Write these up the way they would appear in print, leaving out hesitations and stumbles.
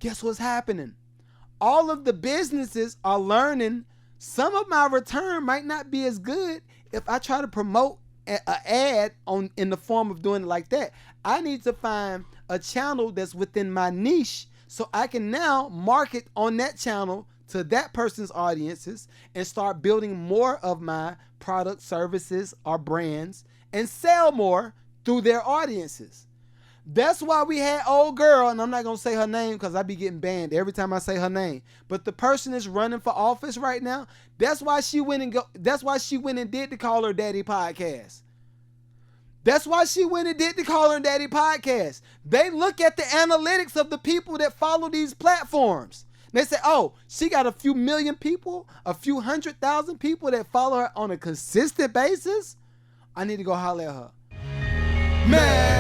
guess what's happening? All of the businesses are learning some of my return might not be as good if I try to promote an ad in the form of doing it like that. I need to find a channel that's within my niche so I can now market on that channel to that person's audiences and start building more of my product, services, or brands and sell more through their audiences. That's why we had old girl, and I'm not going to say her name because I be getting banned every time I say her name. But the person is running for office right now. That's why she went and did the Call Her Daddy podcast. That's why she went and did the Call Her Daddy podcast. They look at the analytics of the people that follow these platforms. They say, oh, she got a few million people, a few 100,000 people that follow her on a consistent basis. I need to go holler at her. Man.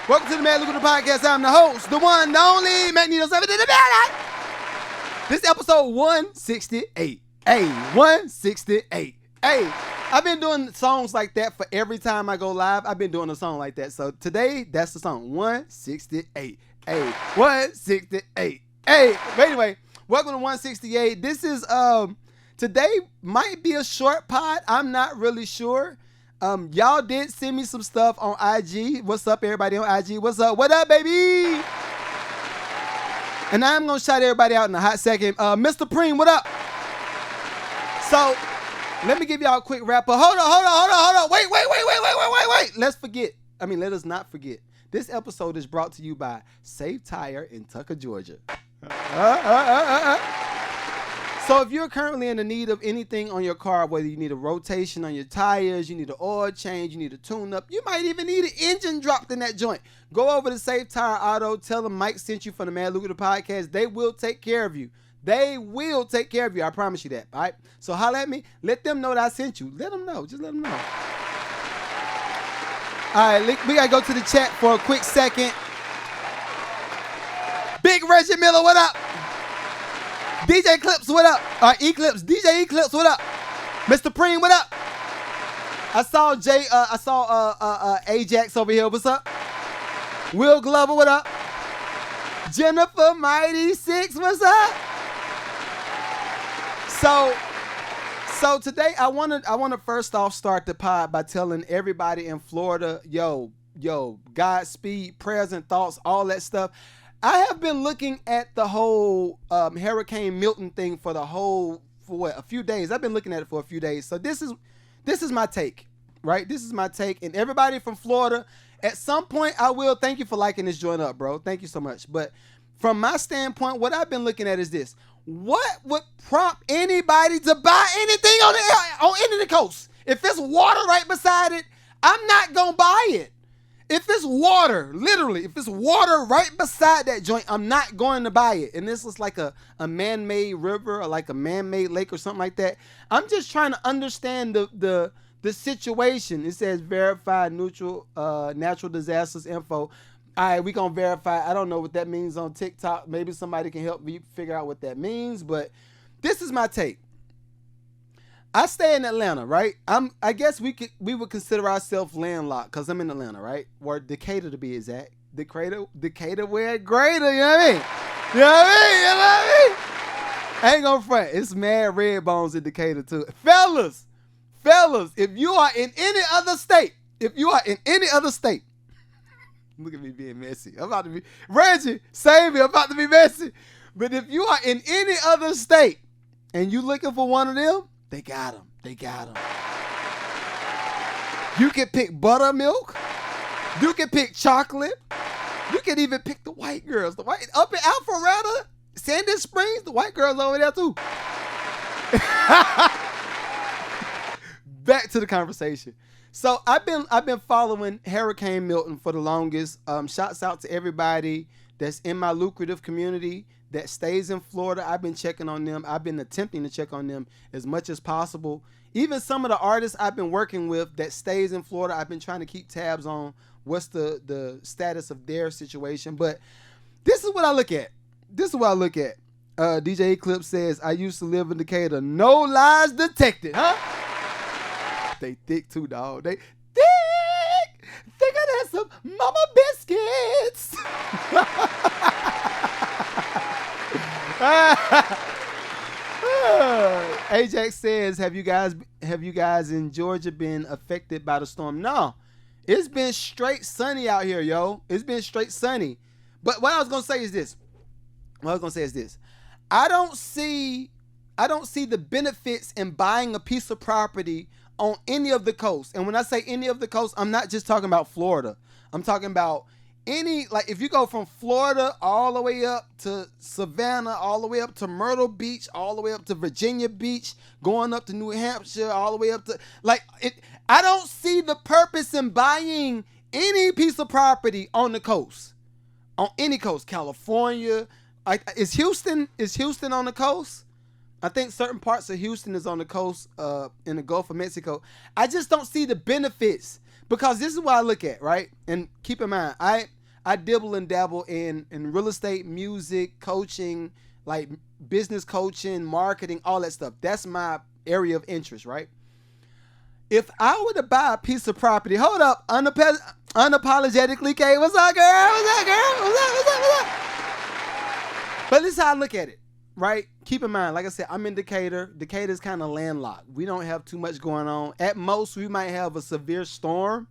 Welcome to the Lucrative Podcast. I'm the host, the one, the only, Magneto 7 in the bed. This is episode 168. Hey, 168. Hey, I've been doing songs like that for every time I go live. I've been doing a song like that. So today, that's the song, 168. Hey, 168. Hey, but anyway, welcome to 168. This is, today might be a short pod. I'm not really sure. Y'all did send me some stuff on IG. What's up, everybody on IG? What's up? What up, baby? And I'm going to shout everybody out in a hot second. Mr. Preem, what up? So, let me give y'all a quick wrap up. Hold on. Wait. Let us not forget. This episode is brought to you by Safe Tire in Tucker, Georgia. So if you're currently in the need of anything on your car, whether you need a rotation on your tires, you need an oil change, you need a tune-up, you might even need an engine dropped in that joint, go over to Safe Tire Auto, tell them Mike sent you from the Man Lucrative Podcast. They will take care of you. I promise you that, all right? So holler at me. Let them know that I sent you. Let them know. Just let them know. All right, we got to go to the chat for a quick second. Big Reggie Miller, what up? DJ Clips, what up? DJ Eclipse, what up? Mr. Preem, what up? I saw Ajax over here, what's up? Will Glover, what up? Jennifer Mighty 6, what's up? So today I wanna first off start the pod by telling everybody in Florida, yo, Godspeed, prayers and thoughts, all that stuff. I have been looking at the whole Hurricane Milton thing for a few days. I've been looking at it for a few days. So this is my take, right? This is my take. And everybody from Florida, at some point I will thank you for liking this joint up, bro. Thank you so much. But from my standpoint, what I've been looking at is this. What would prompt anybody to buy anything on any of the coast? If there's water right beside it, I'm not going to buy it. If it's water, literally, if it's water right beside that joint, I'm not going to buy it. And this is like a man-made river or like a man-made lake or something like that. I'm just trying to understand the situation. It says verified neutral natural disasters info. All right, we going to verify. I don't know what that means on TikTok. Maybe somebody can help me figure out what that means. But this is my take. I stay in Atlanta, right? I guess we would consider ourselves landlocked because I'm in Atlanta, right? Or Decatur to be exact. Decatur where greater, you know what I mean? You know what I mean? I ain't gonna front. It's mad red bones in Decatur too. Fellas, if you are in any other state, look at me being messy. I'm about to be, Reggie, save me, I'm about to be messy. But if you are in any other state and you looking for one of them, they got them. You can pick buttermilk. You can pick chocolate. You can even pick the white girls. Up in Alpharetta, Sandy Springs, the white girls over there too. Back to the conversation. So I've been following Hurricane Milton for the longest. Shouts out to everybody that's in my lucrative community that stays in Florida. I've been checking on them. I've been attempting to check on them as much as possible. Even some of the artists I've been working with that stays in Florida, I've been trying to keep tabs on what's the status of their situation. But this is what I look at. This is what I look at. DJ Eclipse says, I used to live in Decatur. No lies detected, huh? They thick too, dog. They thick. Thicker than some mama biscuits. Ajax says, have you guys in Georgia been affected by the storm? No. It's been straight sunny out here, yo. It's been straight sunny. But what I was gonna say is this. I don't see the benefits in buying a piece of property on any of the coast. And when I say any of the coast, I'm not just talking about Florida. I'm talking about any, like if you go from Florida all the way up to Savannah, all the way up to Myrtle Beach, all the way up to Virginia Beach, going up to New Hampshire, all the way up to, I don't see the purpose in buying any piece of property on the coast. On any coast, California. Is Houston on the coast? I think certain parts of Houston is on the coast in the Gulf of Mexico. I just don't see the benefits, because this is what I look at, right? And keep in mind, I dibble and dabble in real estate, music, coaching, like business coaching, marketing, all that stuff. That's my area of interest, right? If I were to buy a piece of property, hold up, unapologetically, Kay, what's up, girl? What's up? But this is how I look at it, right? Keep in mind, like I said, I'm in Decatur. Decatur's kind of landlocked. We don't have too much going on. At most, we might have a severe storm.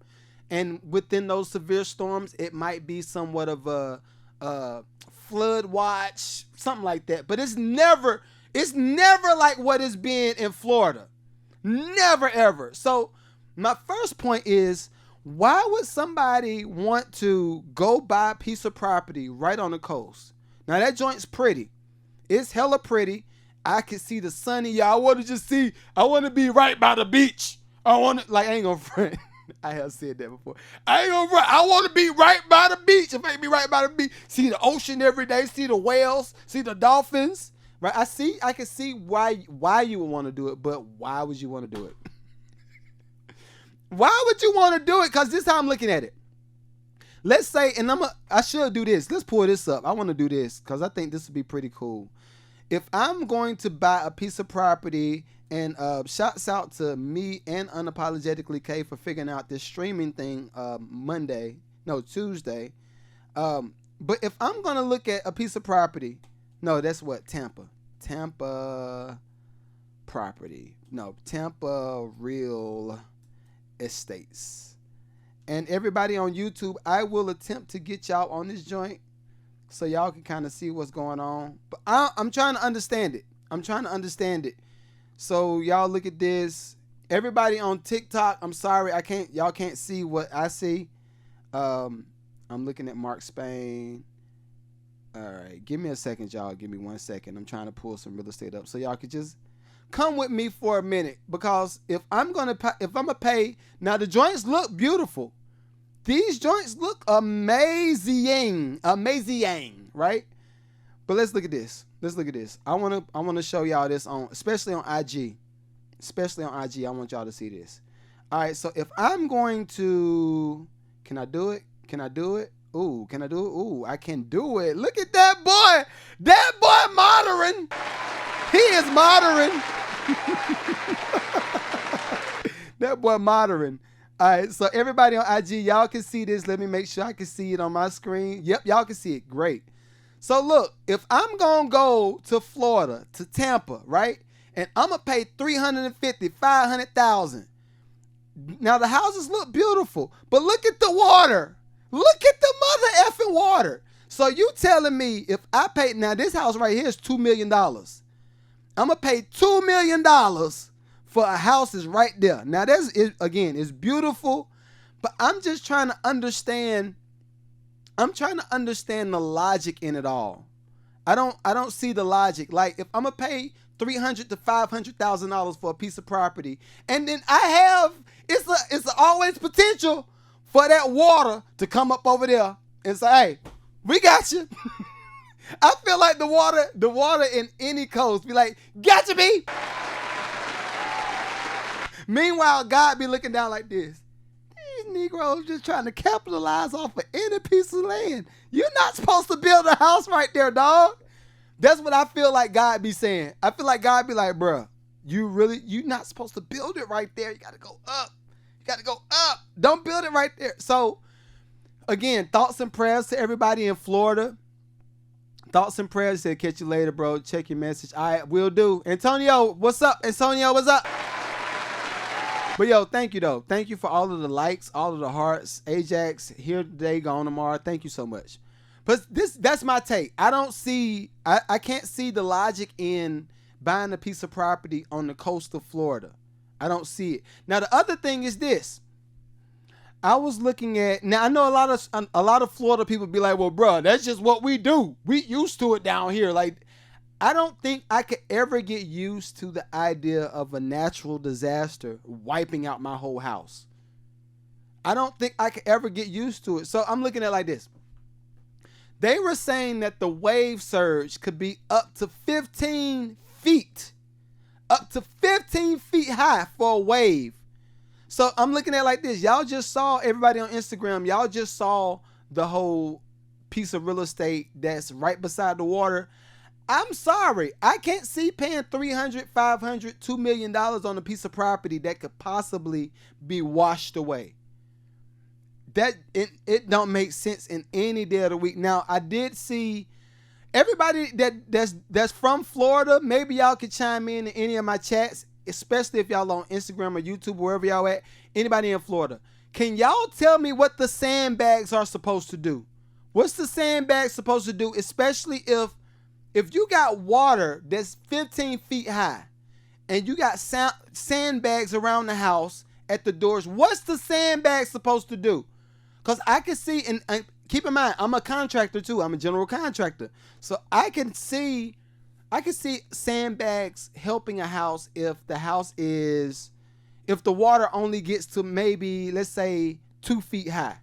And within those severe storms, it might be somewhat of a flood watch, something like that. But it's never like what it's been in Florida. Never, ever. So my first point is, why would somebody want to go buy a piece of property right on the coast? Now, that joint's pretty. It's hella pretty. I can see the sunny. Yeah, I want to be right by the beach. I ain't gonna front. I have said that before. I ain't gonna front. I want to be right by the beach. If I can be right by the beach, see the ocean every day, see the whales, see the dolphins. Right? I can see why you would want to do it, but why would you want to do it? Why would you want to do it? Because this is how I'm looking at it. Let's say, and I should do this. Let's pull this up. I want to do this because I think this would be pretty cool. If I'm going to buy a piece of property, and shouts out to me and Unapologetically K for figuring out this streaming thing Tuesday. But if I'm going to look at a piece of property, no, that's what? Tampa property. No, Tampa real estates. And everybody on YouTube, I will attempt to get y'all on this joint so y'all can kind of see what's going on. But I'm trying to understand it. So y'all look at this. Everybody on TikTok, I'm sorry, y'all can't see what I see. I'm looking at Mark Spain. All right, give me a second, y'all. Give me 1 second. I'm trying to pull some real estate up so y'all could just come with me for a minute, because if I'm gonna pay, now the joints look beautiful. These joints look amazing, right? But let's look at this. I wanna show y'all this especially on IG. I want y'all to see this. All right, so if I'm going to, can I do it? Ooh, can I do it? Ooh, I can do it. Look at that boy. That boy modern. He is modern. That boy modern. All right, so everybody on IG, y'all can see this. Let me make sure I can see it on my screen. Yep, y'all can see it. Great. So look, if I'm going to go to Florida, to Tampa, right? And I'm going to pay $350,000, $500,000. Now the houses look beautiful, but look at the water. Look at the mother effing water. So you telling me if I pay, now this house right here is $2 million. I'm going to pay $2 million for a house is right there. Now it's beautiful, but I'm just trying to understand. I'm trying to understand the logic in it all. I don't see the logic. Like if I'm gonna pay $300,000 to $500,000 for a piece of property, and then it's always potential for that water to come up over there and say, "Hey, we got you." I feel like the water in any coast be like, "Got you, B." Meanwhile, God be looking down like this. These Negroes just trying to capitalize off of any piece of land. You're not supposed to build a house right there, dog. That's what I feel like God be saying. I feel like God be like, bruh, you not supposed to build it right there. You got to go up. You got to go up. Don't build it right there. So, again, thoughts and prayers to everybody in Florida. Thoughts and prayers. Said, catch you later, bro. Check your message. All right, will do. Antonio, what's up? Antonio, what's up? But yo, thank you though. Thank you for all of the likes, all of the hearts. Ajax, here today, gone tomorrow. Thank you so much. But that's my take. I can't see the logic in buying a piece of property on the coast of Florida. I don't see it. Now the other thing is this. I was looking at, now I know a lot of Florida people be like, well, bro, that's just what we do. We used to it down here. Like, I don't think I could ever get used to the idea of a natural disaster wiping out my whole house. I don't think I could ever get used to it. So I'm looking at it like this. They were saying that the wave surge could be up to 15 feet. Up to 15 feet high for a wave. So I'm looking at it like this. Y'all just saw, everybody on Instagram, y'all just saw the whole piece of real estate that's right beside the water. I'm sorry. I can't see paying $300, $500, $2 million on a piece of property that could possibly be washed away. That it don't make sense in any day of the week. Now, I did see everybody that's from Florida. Maybe y'all could chime in any of my chats, especially if y'all on Instagram or YouTube, wherever y'all at. Anybody in Florida, can y'all tell me what the sandbags are supposed to do? What's the sandbag supposed to do, especially if you got water that's 15 feet high and you got sandbags around the house at the doors? What's the sandbag supposed to do? Because I can see, and keep in mind, I'm a contractor too. I'm a general contractor. So I can see sandbags helping a house if the water only gets to maybe, let's say, 2 feet high.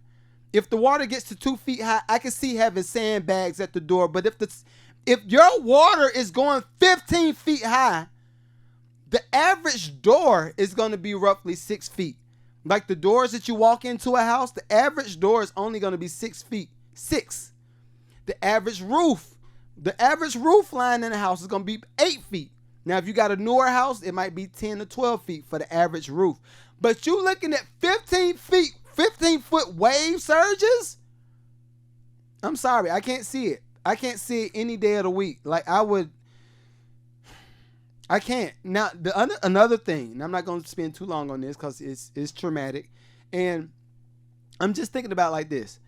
If the water gets to 2 feet high, I can see having sandbags at the door. But if your water is going 15 feet high, the average door is going to be roughly 6 feet. Like the doors that you walk into a house, the average door is only going to be 6 feet. 6. The average roof line in a house is going to be 8 feet. Now, if you got a newer house, it might be 10 to 12 feet for the average roof. But you looking at 15 foot wave surges? I'm sorry, I can't see it. I can't see it any day of the week. Like I can't. Now, another thing, and I'm not going to spend too long on this because it's traumatic, and I'm just thinking about it like this.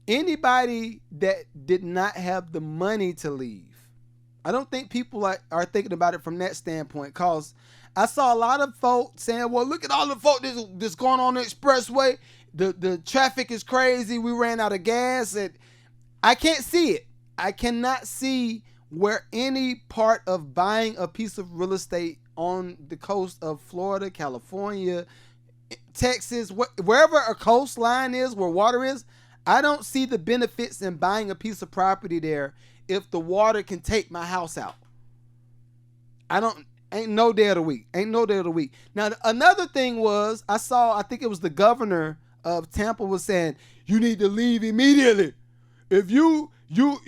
Anybody that did not have the money to leave, I don't think people are thinking about it from that standpoint, because I saw a lot of folks saying, well, look at all the folks that's going on the expressway. The traffic is crazy. We ran out of gas. And I can't see it. I cannot see where any part of buying a piece of real estate on the coast of Florida, California, Texas, wherever a coastline is, where water is, I don't see the benefits in buying a piece of property there if the water can take my house out. Ain't no day of the week. Now, another thing was, I think it was the governor of Tampa was saying, you need to leave immediately. If you don't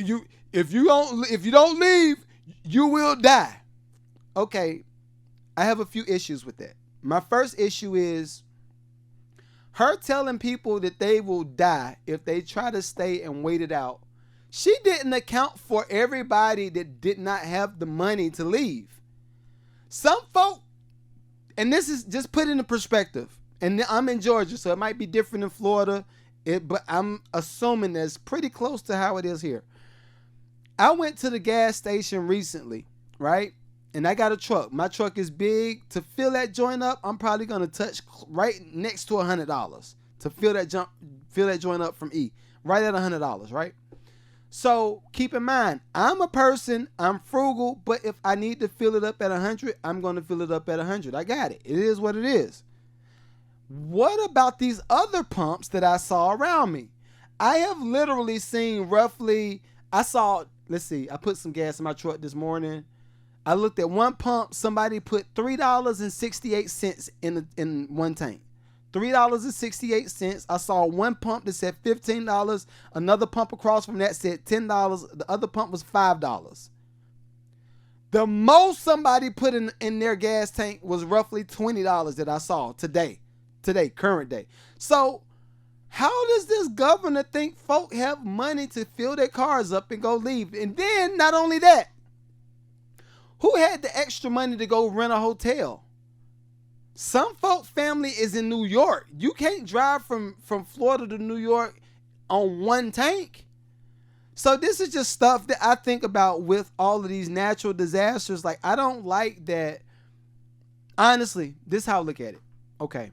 leave, you will die. Okay, I have a few issues with that. My first issue is her telling people that they will die if they try to stay and wait it out. She didn't account for everybody that did not have the money to leave. Some folk, and this is just put into perspective, and I'm in Georgia, so it might be different in Florida, but I'm assuming that's pretty close to how it is here. I went to the gas station recently, right? And I got a truck. My truck is big. To fill that joint up, I'm probably going to touch right next to $100 to fill that joint up from E. Right at $100, right? So keep in mind, I'm a person, I'm frugal, but if I need to fill it up at 100, I'm going to fill it up at 100. I got it. It is what it is. What about these other pumps that I saw around me? I have literally seen let's see, I put some gas in my truck this morning. I looked at one pump, somebody put $3.68 in one tank. $3.68. I saw one pump that said $15. Another pump across from that said $10. The other pump was $5. The most somebody put in their gas tank was roughly $20 that I saw today, current day. So how does this governor think folk have money to fill their cars up and go leave? And then not only that, who had the extra money to go rent a hotel? Some folk family is in New York. You can't drive from Florida to New York on one tank. So this is just stuff that I think about with all of these natural disasters. Like, I don't like that. Honestly, this is how I look at it. Okay.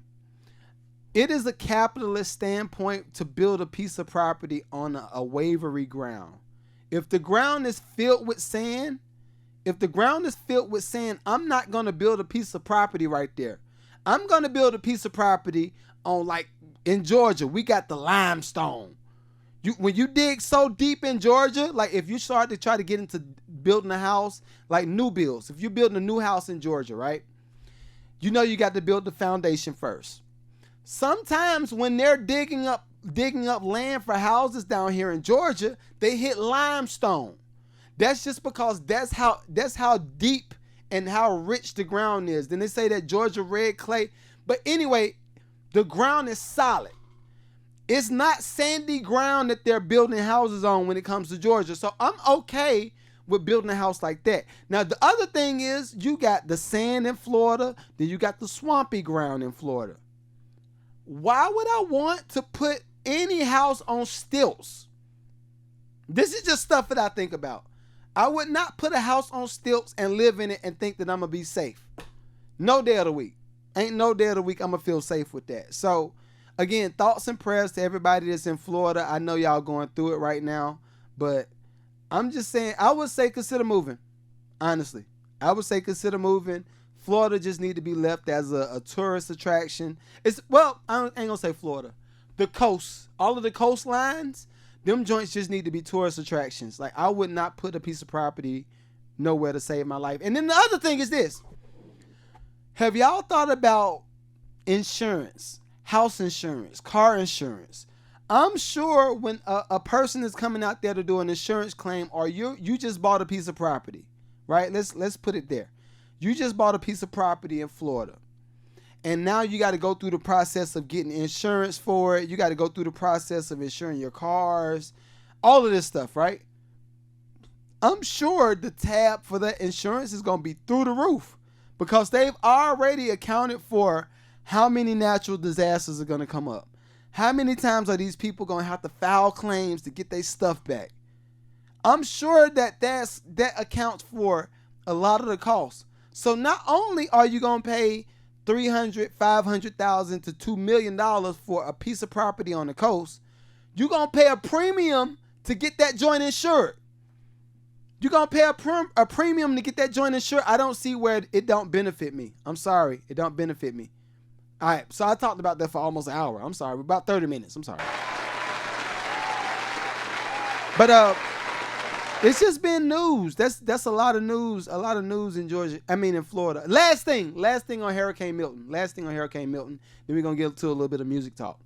It is a capitalist standpoint to build a piece of property on a wavery ground. If the ground is filled with sand, I'm not going to build a piece of property right there. I'm going to build a piece of property on, like, in Georgia, we got the limestone. When you dig so deep in Georgia, like if you start to try to get into building a house, like new builds, if you're building a new house in Georgia, right? You know you got to build the foundation first. Sometimes when they're digging up land for houses down here in Georgia, they hit limestone. That's just because that's how deep and how rich the ground is. Then they say that Georgia red clay. But anyway, the ground is solid. It's not sandy ground that they're building houses on when it comes to Georgia. So I'm okay with building a house like that. Now, the other thing is you got the sand in Florida, then you got the swampy ground in Florida. Why would I want to put any house on stilts? This is just stuff that I think about. I would not put a house on stilts and live in it and think that I'm going to be safe. No day of the week. Ain't no day of the week I'm going to feel safe with that. So, again, thoughts and prayers to everybody that's in Florida. I know y'all going through it right now, but I'm just saying, I would say consider moving. Honestly, I would say consider moving. Florida just need to be left as a tourist attraction. I ain't gonna say Florida. The coast, all of the coastlines, them joints just need to be tourist attractions. Like, I would not put a piece of property nowhere to save my life. And then the other thing is this. Have y'all thought about insurance? House insurance, car insurance. I'm sure when a person is coming out there to do an insurance claim, or you just bought a piece of property, right? Let's put it there. You just bought a piece of property in Florida, and now you got to go through the process of getting insurance for it. You got to go through the process of insuring your cars, all of this stuff, right? I'm sure the tab for that insurance is going to be through the roof because they've already accounted for how many natural disasters are going to come up? How many times are these people going to have to file claims to get their stuff back? I'm sure that accounts for a lot of the costs. So not only are you going to pay $300,000, $500,000 to $2 million for a piece of property on the coast, you're going to pay a premium to get that joint insured. You're going to pay a premium to get that joint insured. I don't see where it don't benefit me. I'm sorry. It don't benefit me. All right, so I talked about that for almost an hour. I'm sorry, about 30 minutes. I'm sorry. But it's just been news. That's a lot of news. A lot of news in Georgia. I mean, in Florida. Last thing on Hurricane Milton. Then we're gonna get to a little bit of music talk.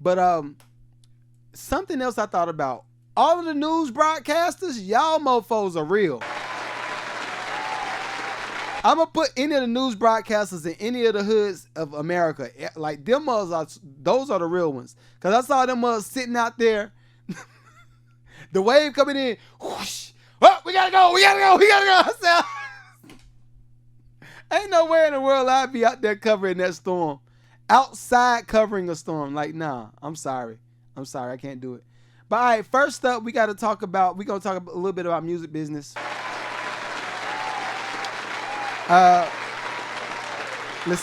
But something else I thought about. All of the news broadcasters, y'all mofos are real. I'm going to put any of the news broadcasters in any of the hoods of America. Like, those are the real ones. Because I saw them sitting out there. The wave coming in. Whoosh. Oh, we got to go. I said, ain't nowhere in the world I'd be out there covering that storm. Outside covering a storm. Like, nah, I'm sorry. I can't do it. But all right, first up, we're going to talk a little bit about music business. Let's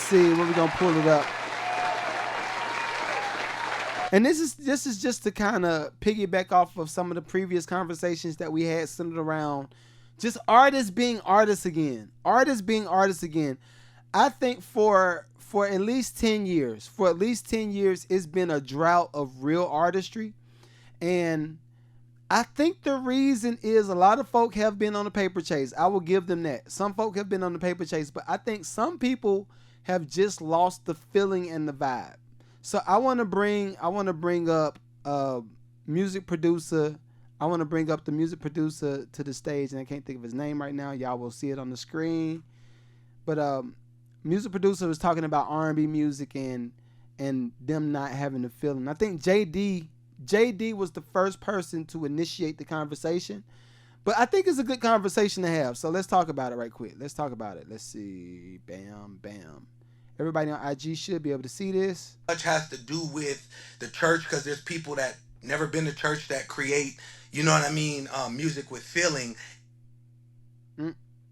see where we're gonna pull it up. And this is just to kind of piggyback off of some of the previous conversations that we had centered around just artists being artists again. I think for at least 10 years, it's been a drought of real artistry. And I think the reason is a lot of folk have been on the paper chase. I will give them that. Some folk have been on the paper chase, but I think some people have just lost the feeling and the vibe. So I want to bring up music producer I want to bring up the music producer to the stage, and I can't think of his name right now. Y'all will see it on the screen. But music producer was talking about R&B music and them not having the feeling. I think JD was the first person to initiate the conversation. But I think it's a good conversation to have. So let's talk about it right quick. Let's talk about it. Let's see. Bam, bam. Everybody on IG should be able to see this. Much has to do with the church, because there's people that never been to church that create, you know what I mean, music with feeling.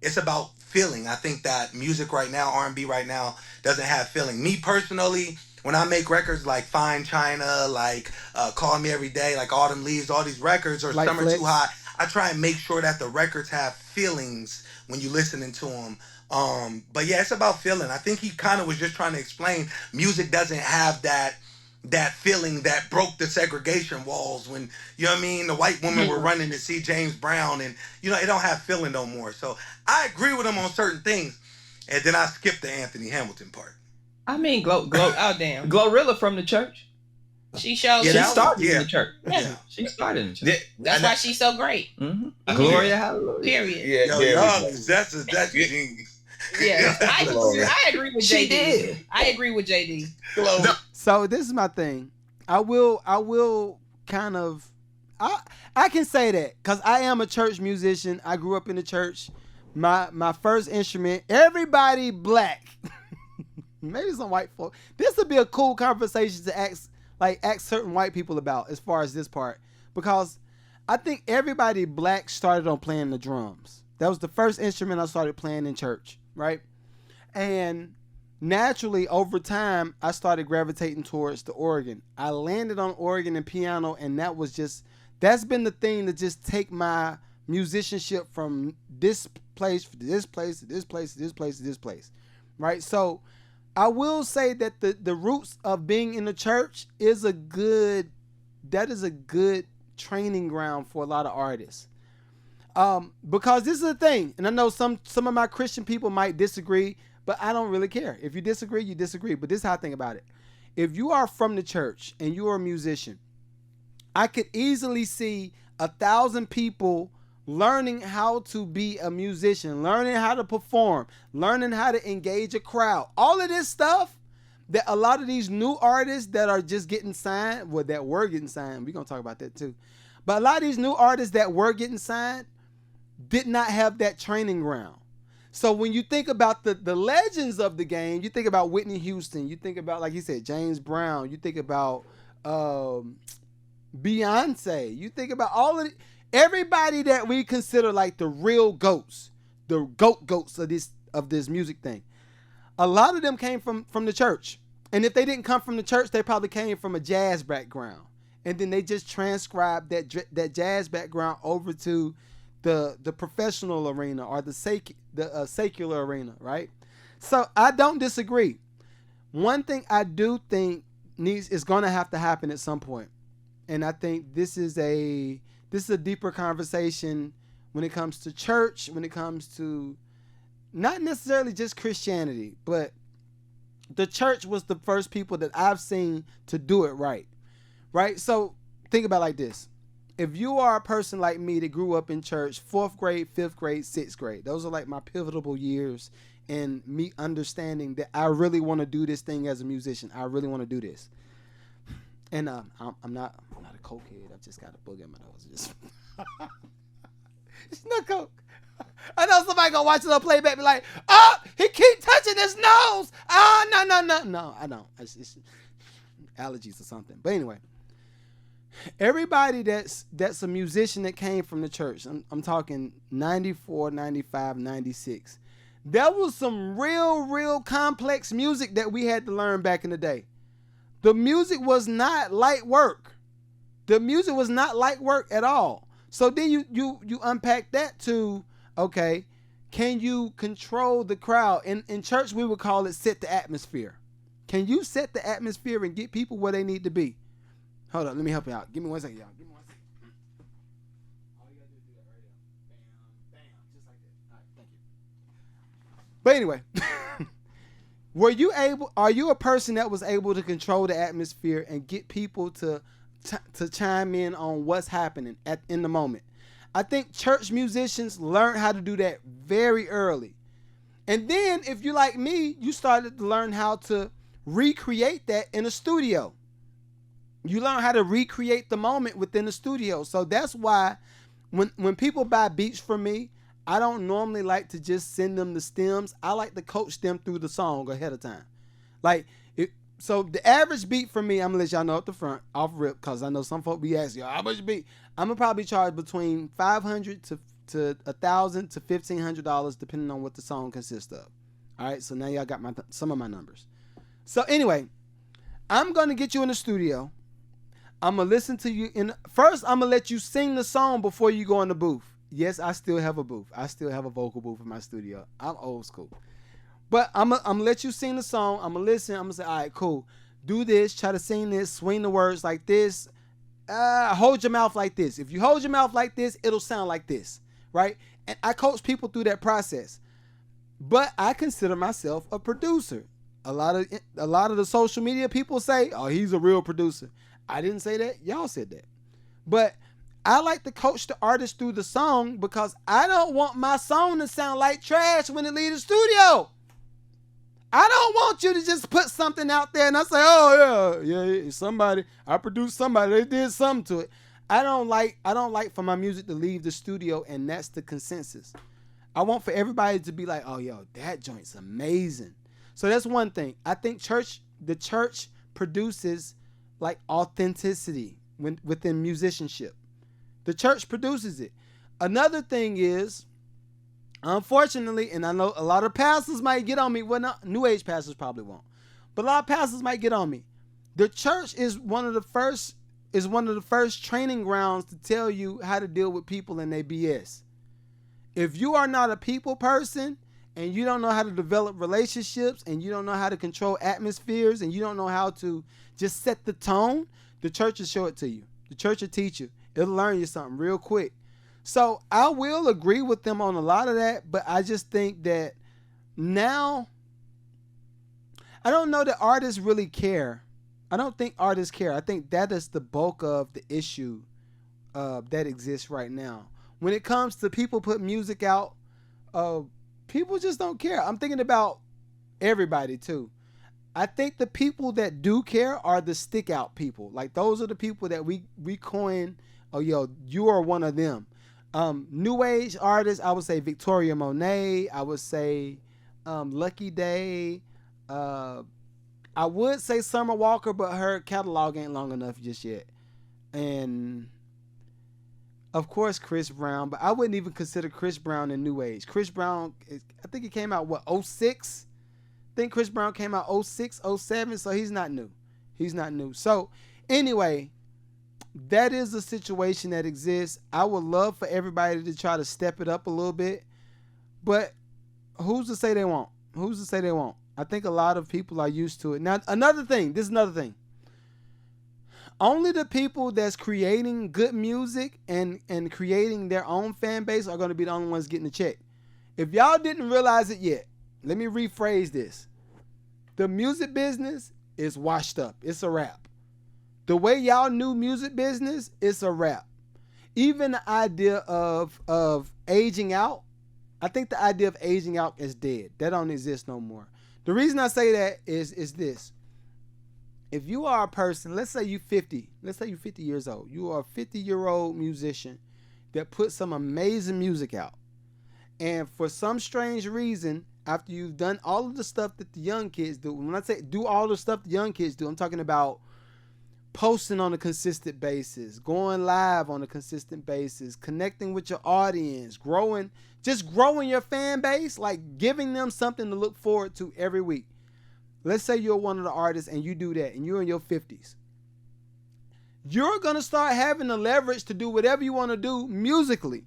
It's about feeling. I think that music right now, R&B right now, doesn't have feeling. Me personally, when I make records like Fine China, like Call Me Every Day, like Autumn Leaves, all these records, or Like Summer Flex. Too Hot, I try and make sure that the records have feelings when you're listening to them. But yeah, it's about feeling. I think he kind of was just trying to explain music doesn't have that feeling that broke the segregation walls when, you know what I mean, the white women were running to see James Brown, and, you know, it don't have feeling no more. So I agree with him on certain things. And then I skipped the Anthony Hamilton part. I mean, oh damn, Glorilla from the church. She showed. Yeah, She that was- started yeah. in the church. Yeah. She started in the church. That's why she's so great. Gloria, hallelujah. Period. Yeah, Yo, there we y'all, go. that's genius. Yeah, I agree with She JD. did. I agree with JD. So this is my thing. I will kind of, I can say that because I am a church musician. I grew up in the church. My first instrument, everybody black. Maybe some white folk. This would be a cool conversation to ask certain white people about as far as this part, because I think everybody black started on playing the drums. That was the first instrument I started playing in church, right? And naturally, over time, I started gravitating towards the organ. I landed on organ and piano, and that's been the thing to just take my musicianship from this place to this place to this place to this place to this place, right? So I will say that the roots of being in the church is a good training ground for a lot of artists. Because this is the thing, and I know some of my Christian people might disagree, but I don't really care. If you disagree, you disagree. But this is how I think about it. If you are from the church and you are a musician, I could easily see 1,000 people learning how to be a musician, learning how to perform, learning how to engage a crowd. All of this stuff that a lot of these new artists that are just getting signed, well, that were getting signed, we're going to talk about that too. But a lot of these new artists that were getting signed did not have that training ground. So when you think about the legends of the game, you think about Whitney Houston, you think about, like you said, James Brown, you think about Beyonce, you think about all of everybody that we consider like the real goats, the goats of this music thing. A lot of them came from the church. And if they didn't come from the church, they probably came from a jazz background. And then they just transcribed that jazz background over to the professional arena or the secular arena, right? So I don't disagree. One thing I do think is going to have to happen at some point, and I think this is a deeper conversation when it comes to church, when it comes to not necessarily just Christianity, but the church was the first people that I've seen to do it right? So think about it like this. If you are a person like me that grew up in church, 4th grade, 5th grade, 6th grade, those are like my pivotal years in me understanding that I really want to do this thing as a musician. I really want to do this. And I'm not a cokehead. I've just got a booger in my nose. Just it's not coke. I know somebody gonna watch it on playback, be like, "Oh, he keep touching his nose." Oh, no, I don't. It's allergies or something. But anyway, everybody that's a musician that came from the church, I'm talking 94, 95, 96. There was some real complex music that we had to learn back in the day. The music was not light work. The music was not light work at all. So then you unpack that to, okay, can you control the crowd? In church, we would call it set the atmosphere. Can you set the atmosphere and get people where they need to be? Hold on, let me help you out. Give me 1 second, y'all. Give me 1 second. All you gotta do is do that right there. Bam, bam, just like that. All right, thank you. But anyway, are you a person that was able to control the atmosphere and get people to to chime in on what's happening in the moment. I think church musicians learn how to do that very early. And then if you're like me, you started to learn how to recreate that in a studio. You learn how to recreate the moment within the studio. So that's why when people buy beats from me, I don't normally like to just send them the stems. I like to coach them through the song ahead of time. Like, so the average beat for me, I'm gonna let y'all know up the front, off rip, because I know some folk be asking, how much beat? I'm gonna probably charge between $500 to $1,000 to $1,500, depending on what the song consists of. All right, so now y'all got some of my numbers. So anyway, I'm gonna get you in the studio. I'm gonna listen to you. First, I'm gonna let you sing the song before you go in the booth. Yes, I still have a booth. I still have a vocal booth in my studio. I'm old school. But I'm gonna let you sing the song. I'm gonna listen. I'm gonna say, all right, cool. Do this. Try to sing this. Swing the words like this. Hold your mouth like this. If you hold your mouth like this, it'll sound like this, right? And I coach people through that process. But I consider myself a producer. A lot of the social media people say, oh, he's a real producer. I didn't say that. Y'all said that. But I like to coach the artist through the song because I don't want my song to sound like trash when it leaves the studio. I don't want you to just put something out there and I say, oh yeah, somebody, I produced somebody, they did something to it. I don't like for my music to leave the studio, and that's the consensus. I want for everybody to be like, oh yo, that joint's amazing. So that's one thing. I think the church produces like authenticity within musicianship. The church produces it. Another thing is, unfortunately, and I know a lot of pastors might get on me. Well, not New Age pastors probably won't, but a lot of pastors might get on me. The church is one of the first training grounds to tell you how to deal with people and their BS. If you are not a people person and you don't know how to develop relationships and you don't know how to control atmospheres and you don't know how to just set the tone, the church will show it to you. The church will teach you. It'll learn you something real quick. So I will agree with them on a lot of that, but I just think that now, I don't know that artists really care. I don't think artists care. I think that is the bulk of the issue that exists right now. When it comes to people put music out, people just don't care. I'm thinking about everybody too. I think the people that do care are the stick out people. Like those are the people that we coin, oh yo, you are one of them. New age artists, I would say Victoria Monet. I would say Lucky Day. I would say Summer Walker, but her catalog ain't long enough just yet. And of course Chris Brown, but I wouldn't even consider Chris Brown in new age. Chris Brown, I think he came out 06. I think Chris Brown came out 06, 07, so he's not new. So anyway, that is a situation that exists. I would love for everybody to try to step it up a little bit, but who's to say they won't? I think a lot of people are used to it. Now, this is another thing. Only the people that's creating good music and creating their own fan base are going to be the only ones getting the check. If y'all didn't realize it yet, let me rephrase this. The music business is washed up. It's a wrap. The way y'all knew music business, it's a wrap. Even the idea of aging out, I think the idea of aging out is dead. That don't exist no more. The reason I say that is this. If you are a person, let's say you're 50 years old. You are a 50-year-old musician that put some amazing music out. And for some strange reason, after you've done all of the stuff that the young kids do, when I say do all the stuff the young kids do, I'm talking about posting on a consistent basis, going live on a consistent basis, connecting with your audience, growing your fan base, like giving them something to look forward to every week. Let's say you're one of the artists and you do that and you're in your 50s. You're going to start having the leverage to do whatever you want to do musically.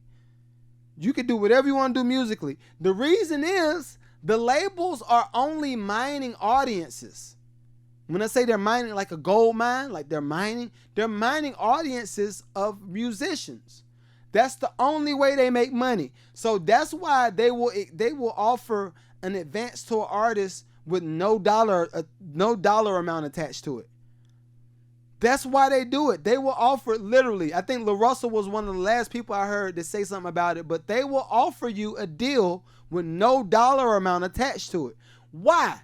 You can do whatever you want to do musically. The reason is the labels are only mining audiences. When I say they're mining like a gold mine, like they're mining audiences of musicians. That's the only way they make money. So that's why they will offer an advance to an artist with no dollar amount attached to it. That's why they do it. They will offer, literally, I think LaRussell was one of the last people I heard to say something about it, but they will offer you a deal with no dollar amount attached to it. Why?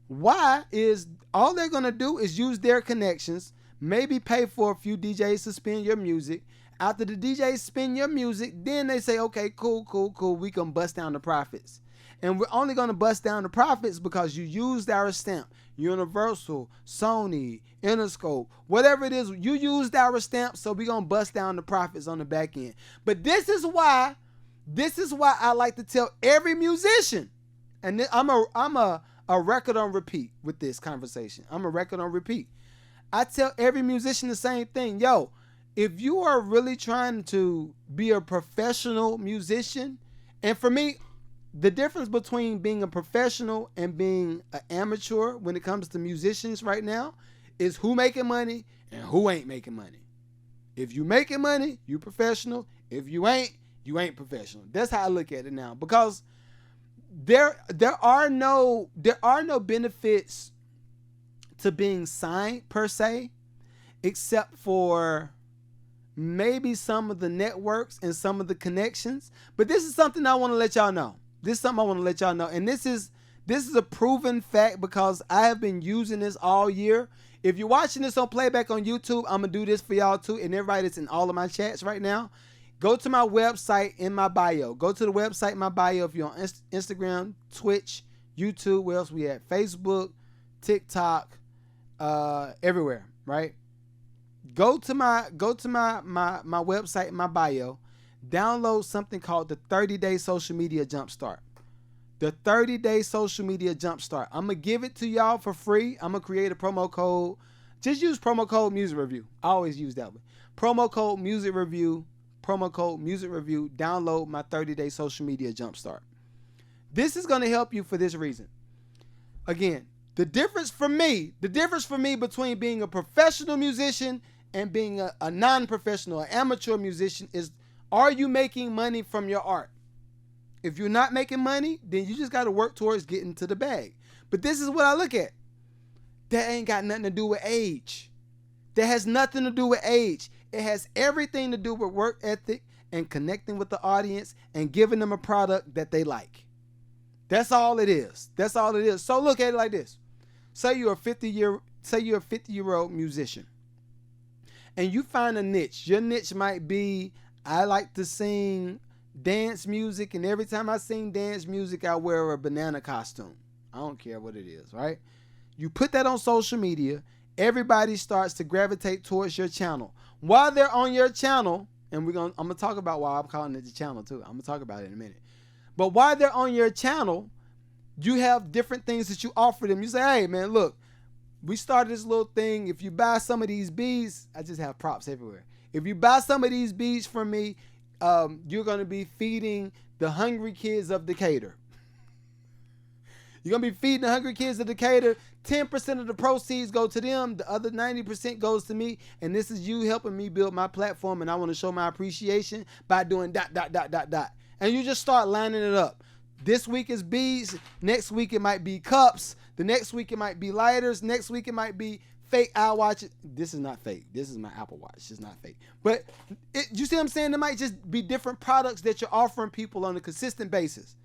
Why is all they're going to do is use their connections, maybe pay for a few DJs to spin your music. After the DJs spin your music, then they say, okay, cool, we can bust down the profits. And we're only going to bust down the profits because you used our stamp. Universal, Sony, Interscope, whatever it is, you used our stamp, so we're going to bust down the profits on the back end. But this is why I like to tell every musician, and I'm a record on repeat with this conversation. I'm a record on repeat. I tell every musician the same thing. Yo, if you are really trying to be a professional musician, and for me, the difference between being a professional and being an amateur when it comes to musicians right now is who making money and who ain't making money. If you making money, you professional. If you ain't professional. That's how I look at it now, because there are no benefits to being signed per se, except for maybe some of the networks and some of the connections. But this is something I want to let y'all know. And this is a proven fact because I have been using this all year. If you're watching this on playback on YouTube, I'm going to do this for y'all too, and everybody that's in all of my chats right now. Go to my website in my bio. Go to the website in my bio if you're on Instagram, Twitch, YouTube, where else we at? Facebook, TikTok, everywhere, right? Go to my website in my bio. Download something called the 30-Day Social Media Jumpstart. The 30-Day Social Media Jumpstart. I'm going to give it to y'all for free. I'm going to create a promo code. Just use promo code Music Review. I always use that one. Promo code Music Review. Promo code Music Review. Download my 30-Day Social Media Jumpstart. This is going to help you for this reason. Again, the difference for me between being a professional musician and being a non-professional, amateur musician is, are you making money from your art? If you're not making money, then you just got to work towards getting to the bag. But this is what I look at. That ain't got nothing to do with age. That has nothing to do with age. It has everything to do with work ethic and connecting with the audience and giving them a product that they like. That's all it is. So look at it like this. Say you're a 50-year-old musician and you find a niche. Your niche might be, I like to sing dance music, and every time I sing dance music, I wear a banana costume. I don't care what it is, right? You put that on social media, everybody starts to gravitate towards your channel. While they're on your channel, and I'm gonna talk about why I'm calling it the channel too. I'm gonna talk about it in a minute. But while they're on your channel, you have different things that you offer them. You say, hey man, look, we started this little thing. If you buy some of these beads, I just have props everywhere. If you buy some of these beads from me, you're going to be feeding the hungry kids of Decatur. You're going to be feeding the hungry kids of Decatur. 10% of the proceeds go to them. The other 90% goes to me. And this is you helping me build my platform. And I want to show my appreciation by doing ... And you just start lining it up. This week is beads. Next week it might be cups. The next week it might be lighters. Next week it might be fake iWatch. This is not fake. This is my Apple Watch. It's not fake. But you see what I'm saying? There might just be different products that you're offering people on a consistent basis.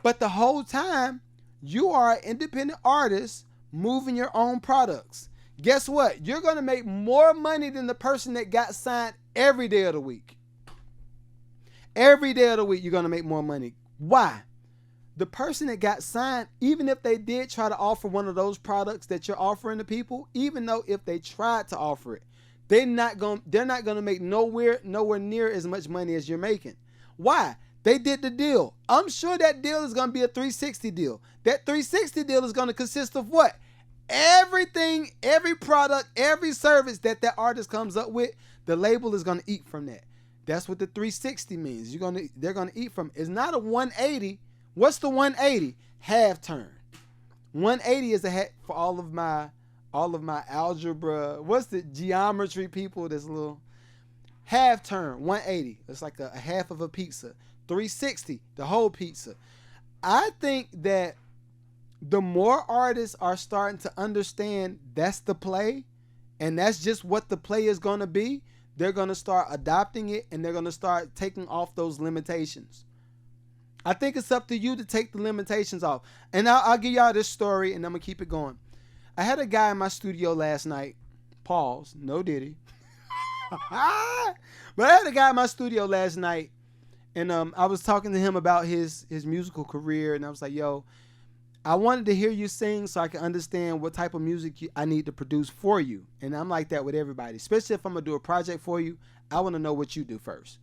But the whole time, you are an independent artist moving your own products. Guess what? You're going to make more money than the person that got signed every day of the week. Every day of the week, you're going to make more money. Why? The person that got signed, even if they did try to offer one of those products that you're offering to people, even though if they tried to offer it, they're not going to make nowhere near as much money as you're making. Why? They did the deal. I'm sure that deal is going to be a 360 deal. That 360 deal is going to consist of what? Everything, every product, every service that artist comes up with, the label is going to eat from that. That's what the 360 means. They're going to eat from it. It's not a 180. What's the 180? Half turn. 180 is a half for all of my algebra. What's the geometry people? This little half turn. 180. It's like a half of a pizza. 360, the whole pizza. I think that the more artists are starting to understand that's the play, and that's just what the play is going to be, they're going to start adopting it, and they're going to start taking off those limitations. I think it's up to you to take the limitations off. And I'll give y'all this story, and I'm going to keep it going. I had a guy in my studio last night. Pause. No diddy. But I had a guy in my studio last night, and I was talking to him about his musical career, and I was like, yo, I wanted to hear you sing so I can understand what type of music I need to produce for you. And I'm like that with everybody, especially if I'm going to do a project for you. I want to know what you do first.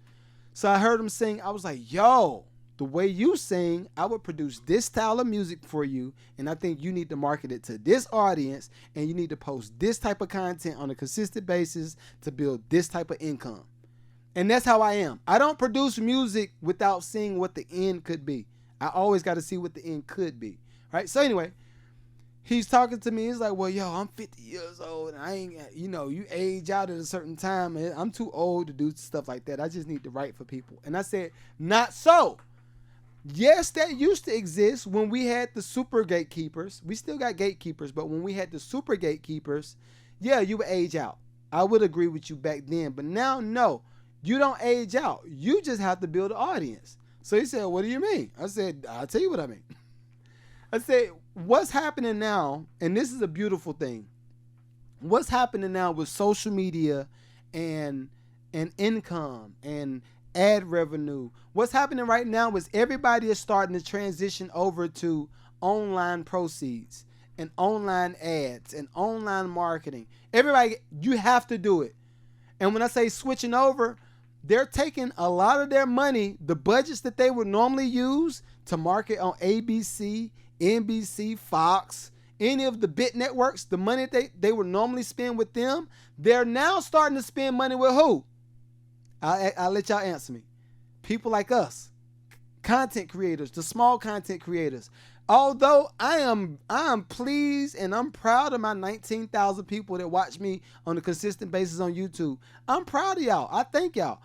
So I heard him sing. I was like, yo, the way you sing, I would produce this style of music for you, and I think you need to market it to this audience, and you need to post this type of content on a consistent basis to build this type of income. And that's how I am. I don't produce music without seeing what the end could be. I always got to see what the end could be. Right? So anyway, he's talking to me. He's like, well, yo, I'm 50 years old, and I ain't, you age out at a certain time, and I'm too old to do stuff like that. I just need to write for people. And I said, not so. Yes, that used to exist when we had the super gatekeepers. We still got gatekeepers, but when we had the super gatekeepers, yeah, you would age out. I would agree with you back then, but now, no, you don't age out. You just have to build an audience. So he said, what do you mean? I said, I'll tell you what I mean. I said, what's happening now, and this is a beautiful thing, what's happening now with social media and income and ad revenue, what's happening right now is everybody is starting to transition over to online proceeds and online ads and online marketing. Everybody, you have to do it. And when I say switching over, they're taking a lot of their money, the budgets that they would normally use to market on ABC, NBC, Fox, any of the bit networks, the money they would normally spend with them, they're now starting to spend money with who? I'll let y'all answer me. People like us, content creators, the small content creators. Although I am pleased and I'm proud of my 19,000 people that watch me on a consistent basis on YouTube. I'm proud of y'all. I thank y'all.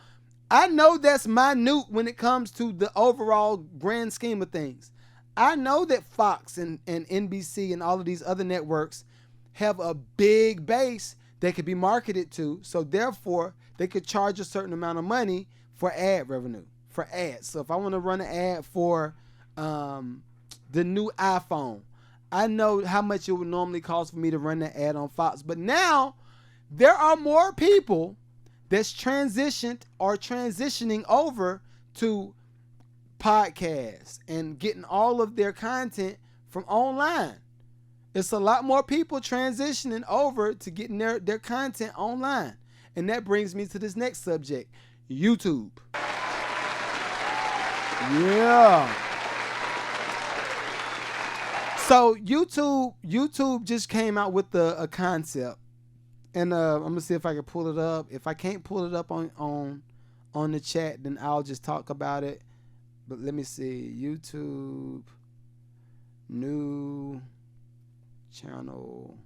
I know that's minute when it comes to the overall grand scheme of things. I know that Fox and NBC and all of these other networks have a big base they could be marketed to, so therefore they could charge a certain amount of money for ad revenue, for ads. So if I want to run an ad for the new iPhone, I know how much it would normally cost for me to run that ad on Fox. But now there are more people that's transitioned or transitioning over to podcasts and getting all of their content from online. It's a lot more people transitioning over to getting their content online. And that brings me to this next subject, YouTube. Yeah. So YouTube just came out with a concept. And I'm going to see if I can pull it up. If I can't pull it up on the chat, then I'll just talk about it. But let me see. YouTube new channel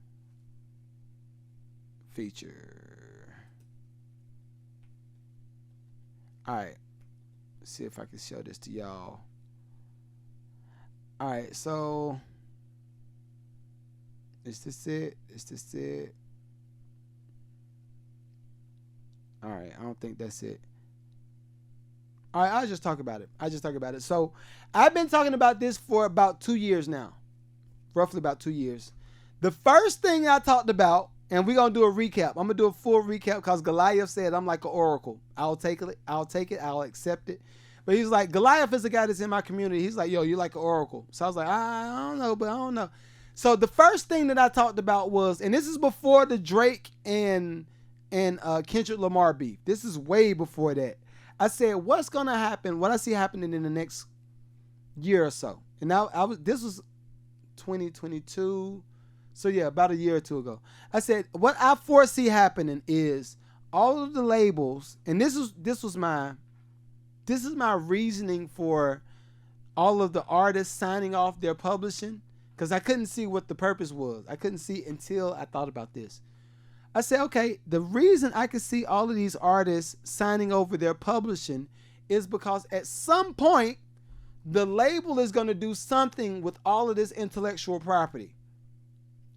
feature. All right. Let's see if I can show this to y'all. All right. So is this it? Is this it? All right. I don't think that's it. All right, I'll just talk about it. So I've been talking about this for about 2 years now, roughly about 2 years. The first thing I talked about, and we're going to do a recap. I'm going to do a full recap because Goliath said I'm like an oracle. I'll take it. I'll accept it. But he's like, Goliath is a guy that's in my community. He's like, yo, you're like an oracle. So I was like, I don't know, but I don't know. So the first thing that I talked about was, and this is before the Drake and Kendrick Lamar beef. This is way before that. I said, what's going to happen, what I see happening in the next year or so. And now this was 2022. So yeah, about a year or two ago. I said, what I foresee happening is all of the labels, and this is my reasoning for all of the artists signing off their publishing, because I couldn't see what the purpose was. I couldn't see until I thought about this. I said, okay, the reason I could see all of these artists signing over their publishing is because at some point, the label is going to do something with all of this intellectual property.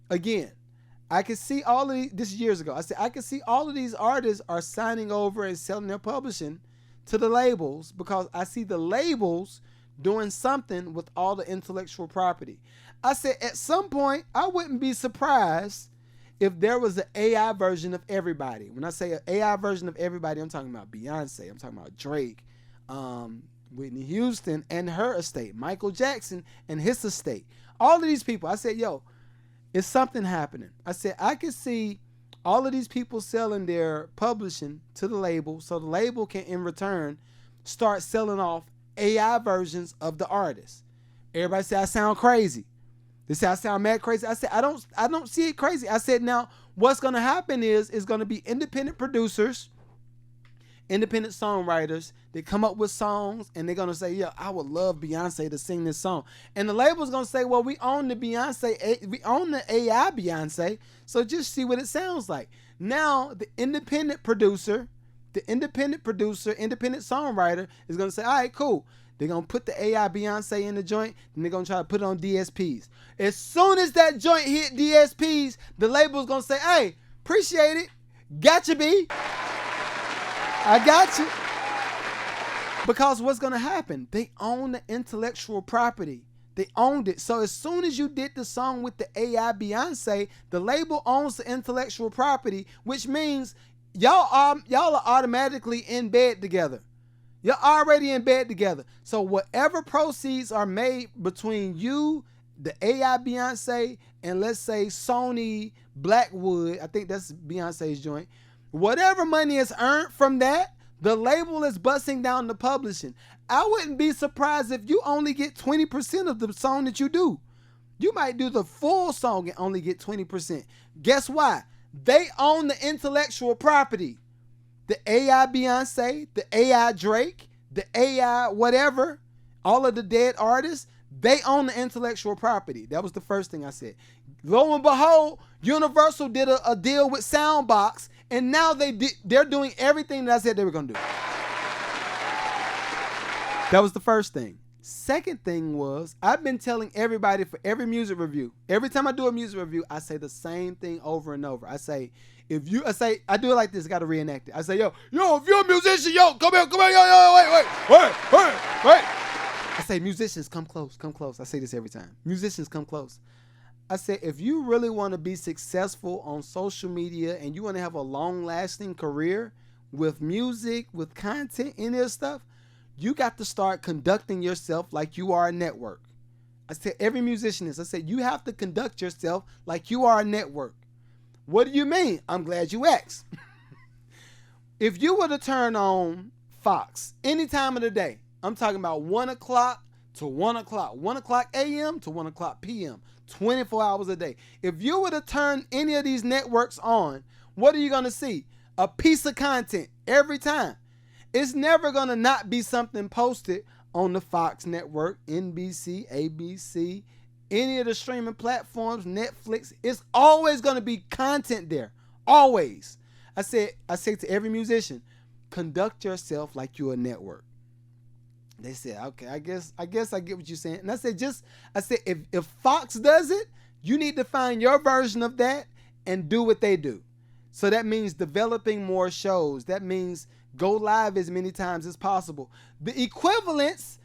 Again, I could see all of these, this is years ago. I said, I could see all of these artists are signing over and selling their publishing to the labels because I see the labels doing something with all the intellectual property. I said, at some point, I wouldn't be surprised if there was an AI version of everybody. When I say an AI version of everybody, I'm talking about Beyonce. I'm talking about Drake, Whitney Houston and her estate, Michael Jackson and his estate. All of these people. I said, yo, it's something happening. I said, I could see all of these people selling their publishing to the label so the label can, in return, start selling off AI versions of the artist. Everybody say I sound crazy. They say I sound mad crazy. I said, I don't see it crazy. I said, now, what's going to happen is going to be independent producers, independent songwriters. They come up with songs and they're going to say, yeah, I would love Beyonce to sing this song. And the label's going to say, well, we own the Beyonce, we own the AI Beyonce, so just see what it sounds like. Now, the independent producer, independent songwriter is going to say, all right, cool. They're going to put the AI Beyonce in the joint, and they're going to try to put it on DSPs. As soon as that joint hit DSPs, the label's going to say, hey, appreciate it. Gotcha, B. I got you. Because what's going to happen? They own the intellectual property. They owned it. So as soon as you did the song with the AI Beyonce, the label owns the intellectual property, which means y'all are automatically in bed together. You're already in bed together. So whatever proceeds are made between you, the AI Beyonce, and let's say Sony Blackwood, I think that's Beyonce's joint, whatever money is earned from that, the label is busting down the publishing. I wouldn't be surprised if you only get 20% of the song that you do. You might do the full song and only get 20%. Guess why? They own the intellectual property. The AI Beyonce, the AI Drake, the AI whatever, all of the dead artists, they own the intellectual property. That was the first thing I said. Lo and behold, Universal did a deal with Soundbox, and now they're doing everything that I said they were going to do. That was the first thing. Second thing was, I've been telling everybody for every music review, every time I do a music review, I say the same thing over and over. I do it like this, got to reenact it. I say, yo, if you're a musician, come here, wait. I say, musicians, come close. I say this every time. Musicians, come close. I say, if you really want to be successful on social media and you want to have a long-lasting career with music, with content, any of this stuff, you got to start conducting yourself like you are a network. I said, every musician is. I said, you have to conduct yourself like you are a network. What do you mean? I'm glad you asked. If you were to turn on Fox any time of the day, I'm talking about 1 o'clock to 1 o'clock, 1 o'clock a.m. to 1 o'clock p.m., 24 hours a day. If you were to turn any of these networks on, what are you going to see? A piece of content every time. It's never going to not be something posted on the Fox network, NBC, ABC, any of the streaming platforms, Netflix. It's always going to be content there. Always. I say to every musician, conduct yourself like you're a network. They said, okay, I guess I get what you're saying. And I said, if Fox does it, you need to find your version of that and do what they do. So that means developing more shows. That means go live as many times as possible. The equivalent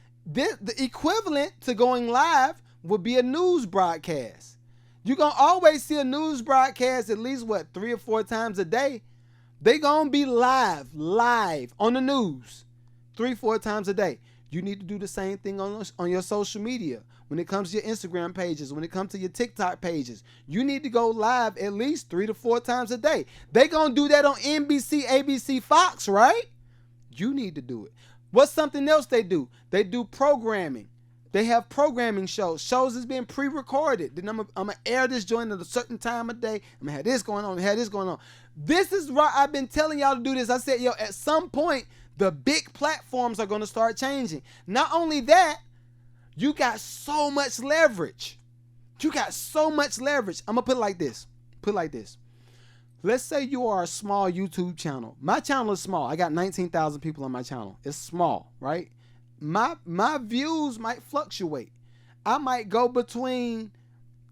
to going live would be a news broadcast. You're going to always see a news broadcast at least, 3 or 4 times a day. They going to be live on the news 3 or 4 times a day. You need to do the same thing on your social media. When it comes to your Instagram pages, when it comes to your TikTok pages, you need to go live at least 3 to 4 times a day. They going to do that on NBC, ABC, Fox, right? You need to do it. What's something else they do? They do programming. They have programming shows. Shows that's been pre-recorded. Then I'm going to air this joint at a certain time of day. I'm going to have this going on. This is why I've been telling y'all to do this. I said, at some point, the big platforms are going to start changing. Not only that, you got so much leverage. I'm going to put it like this. Let's say you are a small YouTube channel. My channel is small. I got 19,000 people on my channel. It's small, right? My views might fluctuate. I might go between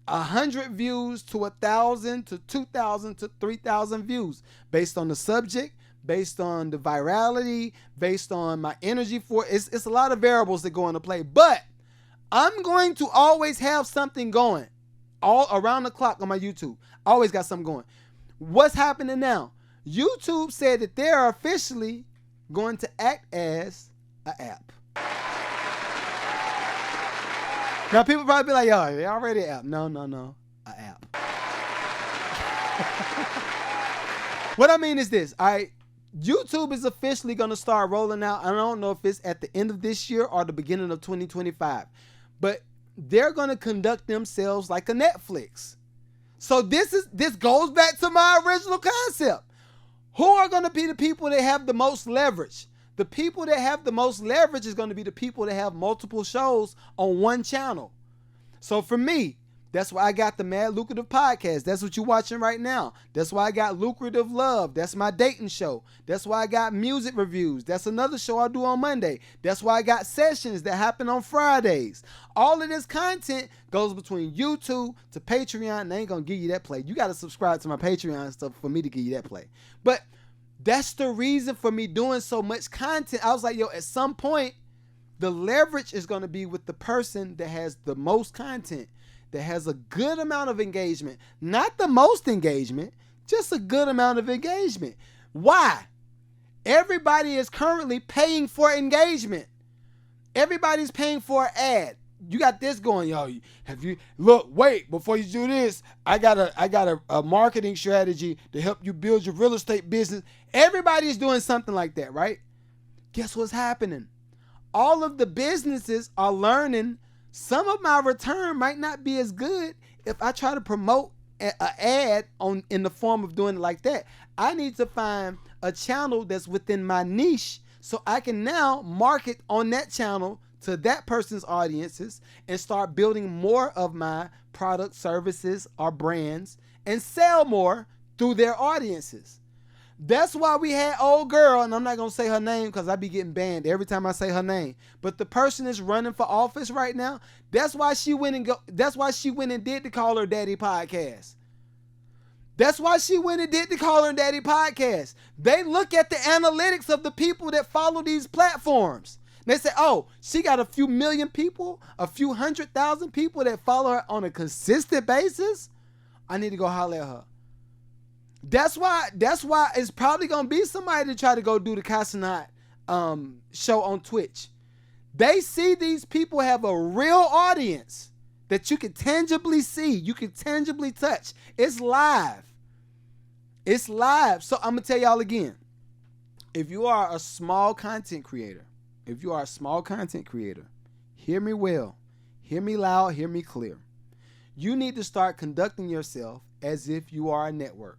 100 views to 1,000 to 2,000 to 3,000 views based on the subject, based on the virality, based on my energy for it. It's a lot of variables that go into play, but I'm going to always have something going all around the clock on my YouTube. I always got something going. What's happening now? YouTube said that they are officially going to act as an app. Now people probably be like, yo, they already an app. No, an app. What I mean is this, YouTube is officially going to start rolling out. I don't know if it's at the end of this year or the beginning of 2025, but they're going to conduct themselves like a Netflix. So this goes back to my original concept. Who are going to be the people that have the most leverage? The people that have the most leverage is going to be the people that have multiple shows on one channel. So for me, that's why I got the Mad Lucrative Podcast. That's what you're watching right now. That's why I got Lucrative Love. That's my dating show. That's why I got music reviews. That's another show I do on Monday. That's why I got sessions that happen on Fridays. All of this content goes between YouTube to Patreon, and they ain't going to give you that play. You got to subscribe to my Patreon stuff for me to give you that play. But that's the reason for me doing so much content. I was like, yo, at some point, the leverage is going to be with the person that has the most content, that has a good amount of engagement. Not the most engagement, just a good amount of engagement. Why? Everybody is currently paying for engagement. Everybody's paying for an ad. You got this going, yo. Wait, before you do this, I got a marketing strategy to help you build your real estate business. Everybody's doing something like that, right? Guess what's happening? All of the businesses are learning some of my return might not be as good if I try to promote an ad in the form of doing it like that. I need to find a channel that's within my niche so I can now market on that channel to that person's audiences and start building more of my products, services, or brands and sell more through their audiences. That's why we had old girl, and I'm not going to say her name because I be getting banned every time I say her name. But the person is running for office right now. That's why she went and did the Call Her Daddy podcast. That's why she went and did the Call Her Daddy podcast. They look at the analytics of the people that follow these platforms. They say, oh, she got a few million people, a few 100,000 people that follow her on a consistent basis. I need to go holler at her. That's why it's probably going to be somebody to try to go do the Casanat show on Twitch. They see these people have a real audience that you can tangibly see. You can tangibly touch. It's live. It's live. So I'm going to tell y'all again. If you are a small content creator, hear me well, hear me loud, hear me clear. You need to start conducting yourself as if you are a network.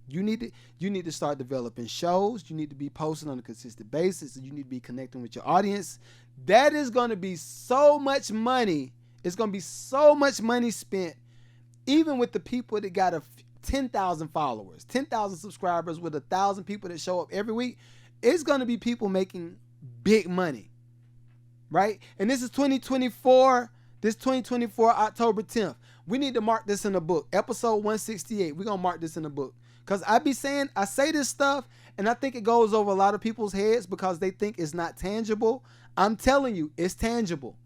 You need to start developing shows. You need to be posting on a consistent basis. You need to be connecting with your audience. That is going to be so much money. It's going to be so much money spent, even with the people that got 10,000 followers, 10,000 subscribers with 1,000 people that show up every week. It's going to be people making big money, right? And this is 2024. This 2024, October 10th. We need to mark this in the book. Episode 168. We're going to mark this in the book. Because I say this stuff, and I think it goes over a lot of people's heads because they think it's not tangible. I'm telling you, it's tangible.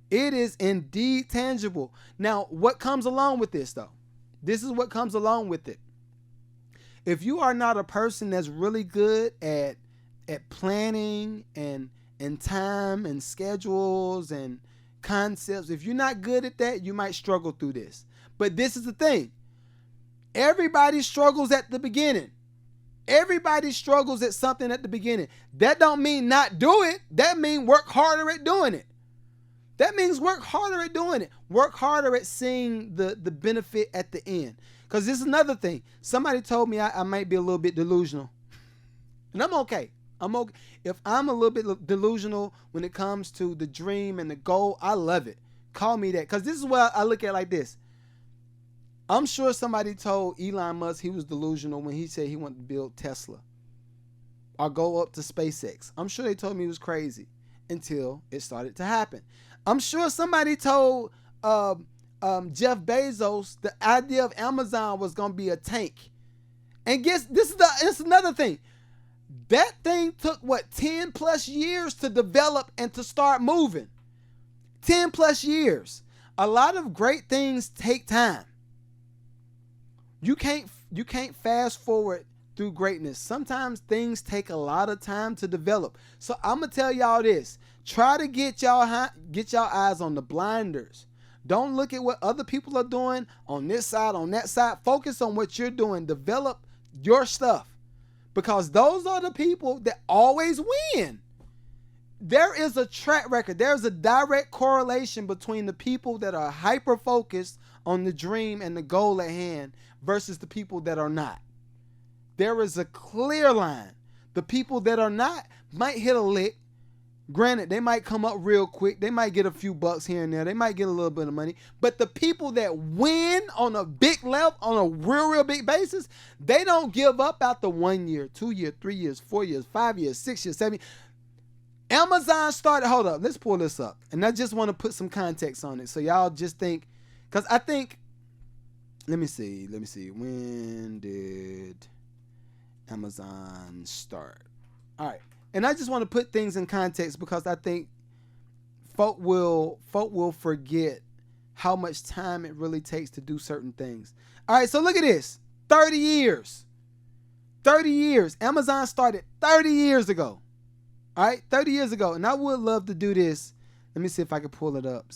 It is indeed tangible. Now, what comes along with this, though? This is what comes along with it. If you are not a person that's really good at planning and time and schedules and concepts, if you're not good at that, you might struggle through this. But this is the thing. Everybody struggles at the beginning. Everybody struggles at something at the beginning. That don't mean not do it. That means work harder at doing it. Work harder at seeing the benefit at the end. Because this is another thing. Somebody told me I might be a little bit delusional. And I'm okay. If I'm a little bit delusional when it comes to the dream and the goal, I love it. Call me that. Because this is what I look at like this. I'm sure somebody told Elon Musk he was delusional when he said he wanted to build Tesla or go up to SpaceX. I'm sure they told me he was crazy until it started to happen. I'm sure somebody told Jeff Bezos, the idea of Amazon was gonna be a tank. And guess it's another thing. That thing took 10 plus years to develop and to start moving. 10 plus years. A lot of great things take time. You can't fast forward through greatness. Sometimes things take a lot of time to develop. So I'm gonna tell y'all this. Try to get y'all eyes on the blinders. Don't look at what other people are doing on this side, on that side. Focus on what you're doing. Develop your stuff. Because those are the people that always win. There is a track record. There's a direct correlation between the people that are hyper-focused on the dream and the goal at hand versus the people that are not. There is a clear line. The people that are not might hit a lick. Granted, they might come up real quick. They might get a few bucks here and there. They might get a little bit of money. But the people that win on a big level, on a real big basis, they don't give up after 1 year, 2 years, 3 years, 4 years, 5 years, 6 years, 7 years. Amazon started, hold up, let's pull this up. And I just want to put some context on it. So y'all just think, because I think, let me see. When did Amazon start? All right. And I just want to put things in context because I think folk will forget how much time it really takes to do certain things. All right, so look at this. 30 years. 30 years. Amazon started 30 years ago. All right, 30 years ago. And I would love to do this. Let me see if I can pull it up.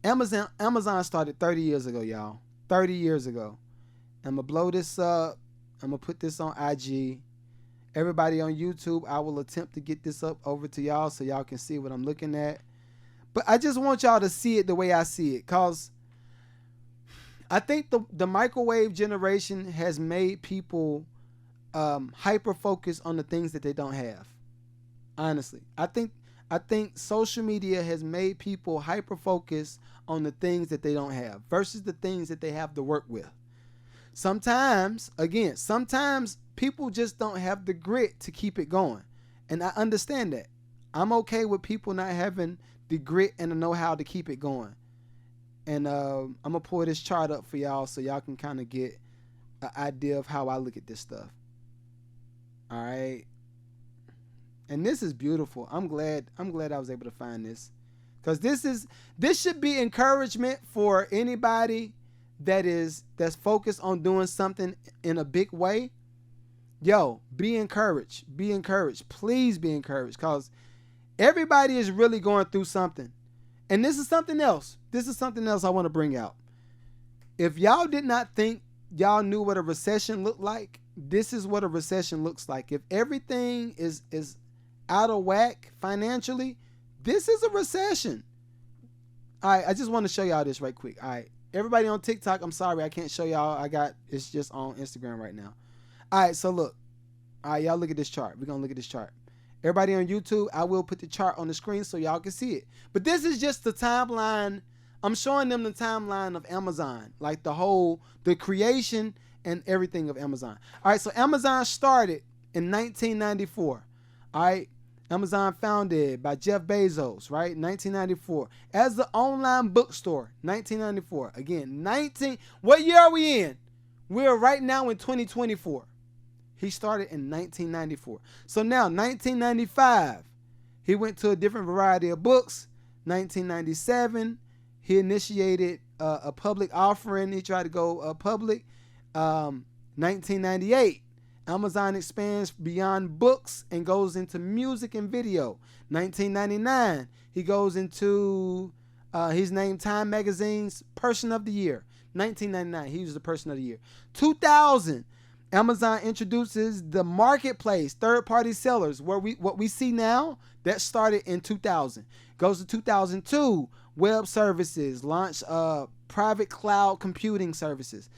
Amazon started 30 years ago, y'all. 30 years ago. I'm going to blow this up. I'm going to put this on IG. Everybody on YouTube, I will attempt to get this up over to y'all so y'all can see what I'm looking at. But I just want y'all to see it the way I see it, because I think the microwave generation has made people hyper-focused on the things that they don't have. Honestly. I think social media has made people hyper-focused on the things that they don't have versus the things that they have to work with. Sometimes people just don't have the grit to keep it going. And I understand that. I'm okay with people not having the grit and the know-how to keep it going. And I'm going to pull this chart up for y'all so y'all can kind of get an idea of how I look at this stuff. All right. And this is beautiful. I'm glad I was able to find this. Because this should be encouragement for anybody that's focused on doing something in a big way. Yo, be encouraged. Please be encouraged, because everybody is really going through something. And this is something else I want to bring out. If y'all did not think y'all knew what a recession looked like, this is what a recession looks like. If everything is out of whack financially, this is a recession. All right, I just want to show y'all this right quick. All right. Everybody on TikTok, I'm sorry I can't show y'all. It's just on Instagram right now. All right, so look. All right, y'all look at this chart. We're going to look at this chart. Everybody on YouTube, I will put the chart on the screen so y'all can see it. But this is just the timeline. I'm showing them the timeline of Amazon, like the creation and everything of Amazon. All right, so Amazon started in 1994. All right. Amazon founded by Jeff Bezos, right? 1994. As the online bookstore, 1994. Again, what year are we in? We're right now in 2024. He started in 1994. So now, 1995, he went to a different variety of books. 1997, he initiated a public offering. He tried to go public. 1998. Amazon expands beyond books and goes into music and video. 1999, he goes into, he's named Time Magazine's Person of the Year. 1999, he was the Person of the Year. 2000, Amazon introduces the marketplace, third-party sellers, what we see now, that started in 2000. Goes to 2002, web services, launch private cloud computing services.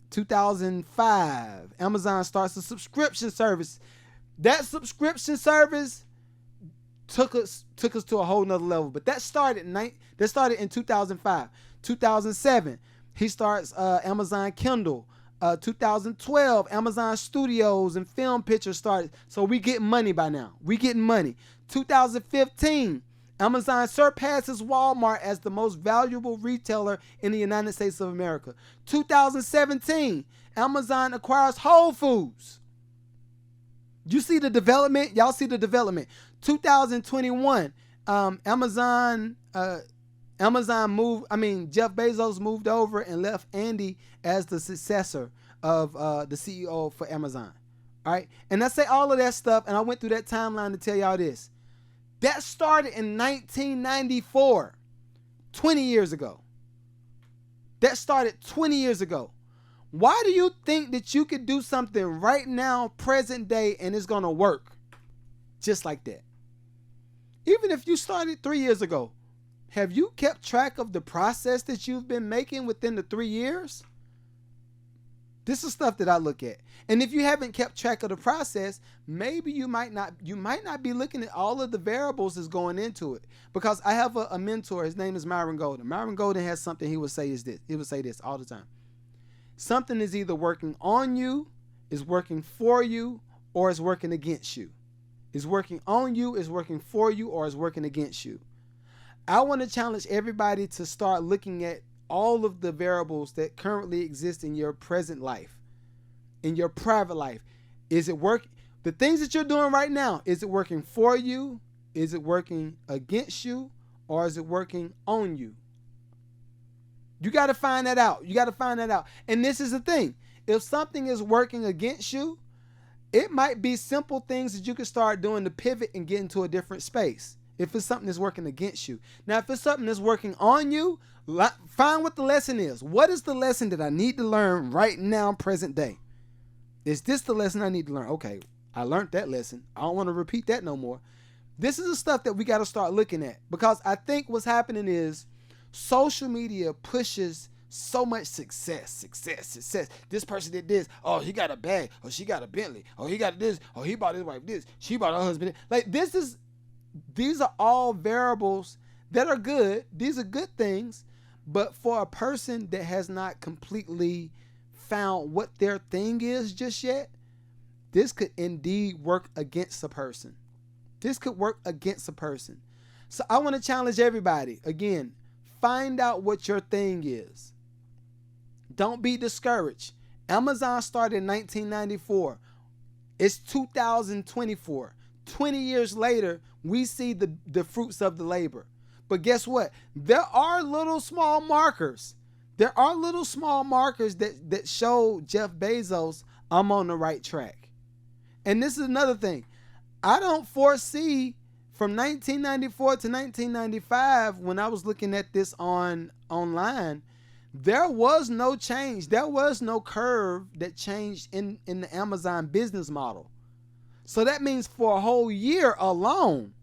2005, Amazon starts a subscription service. That subscription service took us to a whole nother level. But that started in 2005. 2007, he starts Amazon Kindle. 2012, Amazon Studios and Film Pictures started. So we getting money by now. We getting money. 2015, Amazon surpasses Walmart as the most valuable retailer in the United States of America. 2017, Amazon acquires Whole Foods. You see the development? Y'all see the development. 2021, Jeff Bezos moved over and left Andy as the successor of the CEO for Amazon. All right. And I say all of that stuff, and I went through that timeline to tell y'all this. That started in 1994, 20 years ago. That started 20 years ago. Why do you think that you could do something right now, present day, and it's going to work just like that? Even if you started 3 years ago, have you kept track of the process that you've been making within the 3 years? This is stuff that I look at. And if you haven't kept track of the process, maybe you might not be looking at all of the variables that's going into it. Because I have a mentor, his name is Myron Golden. Myron Golden has something he would say is this. He would say this all the time. Something is either working on you, is working for you, or is working against you. Is working on you, is working for you, or is working against you. I want to challenge everybody to start looking at all of the variables that currently exist in your present life, in your private life. Is it working? The things that you're doing right now, is it working for you? Is it working against you? Or is it working on you? You got to find that out. You got to find that out. And this is the thing. If something is working against you, it might be simple things that you can start doing to pivot and get into a different space. If it's something that's working against you. Now, if it's something that's working on you, find what the lesson is. What is the lesson that I need to learn right now, present day? Is this the lesson I need to learn? Okay, I learned that lesson. I don't want to repeat that no more. This is the stuff that we got to start looking at. Because I think what's happening is social media pushes so much success. This person did this. Oh, he got a bag. Oh, she got a Bentley. Oh, he got this. Oh, he bought his wife this. She bought her husband this. Like, these are all variables that are good. These are good things. But for a person that has not completely found what their thing is just yet, this could indeed work against a person. This could work against a person. So I want to challenge everybody. Again, find out what your thing is. Don't be discouraged. Amazon started in 1994. It's 2024. 20 years later, we see the fruits of the labor. But guess what? There are little small markers. There are little small markers that show Jeff Bezos, I'm on the right track. And this is another thing. I don't foresee from 1994 to 1995, when I was looking at this online, there was no change. There was no curve that changed in the Amazon business model. So that means for a whole year alone,